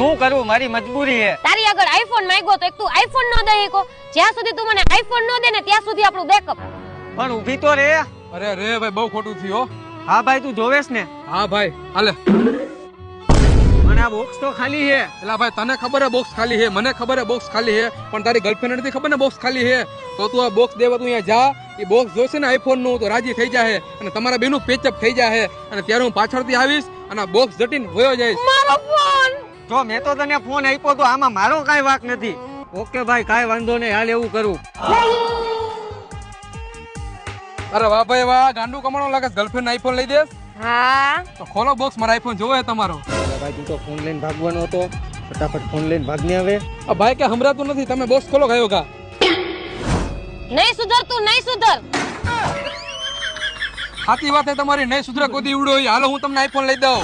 શું કરું, મારી મજબૂરી છે. તારી આગળ આઈફોન માંગ્યો તો એક તું આઈફોન નો દઈ શકો. જ્યાં સુધી તું મને આઈફોન નો દે ને ત્યાં સુધી આપણું બેકઅપ. પણ ઊભી તો રે. અરે રે ભાઈ બહુ ખોટું થયું. હા ભાઈ તું જોવેસ ને? હા ભાઈ હાલે. પણ આ બોક્સ તો ખાલી છે. એલા ભાઈ તને ખબર હે બોક્સ ખાલી હે, મને ખબર હે બોક્સ ખાલી હે, પણ તારી ગર્લફ્રેન્ડ નથી ખબર ને બોક્સ ખાલી હે. તો તું આ બોક્સ દેવા તું અહીંયા જા, એ બોક્સ જોશે ને આઈફોન નું તો રાજી થઈ જાહે અને તમારા બેનું પેચઅપ થઈ જાહે અને ત્યારે હું પાછળથી આવીશ અને બોક્સ જટીને હોયો જઈશ. મારો ફોન. જો મેં તો તને ફોન આપ્યો તો આમાં મારો કાંઈ વાંક નથી. ઓકે ભાઈ કાંઈ વાંધો નહીં, હાલ એવું કરું. અરે વાહ ભાઈ વાહ, ગાંડું કમાણો લાગે ગર્લફ્રેન્ડ આઈફોન લઈ દેસ. હા તો ખોલો બોક્સ, મારો આઈફોન જોવો હે તમારો. અરે ભાઈ તું તો ફોન લઈને ભાગવાનો હતો, ફટાફટ ફોન લઈને ભાગને આવે. આ ભાઈ કે હમરાતું નથી, તમે બોક્સ ખોલો ગયો કા. નહીં સુધર તું, નહીં સુધર. સાચી વાત છે તમારી, નહીં સુધરે કોઈ દી ઉડો. હાલો હું તમને આઈફોન લઈ દઉં.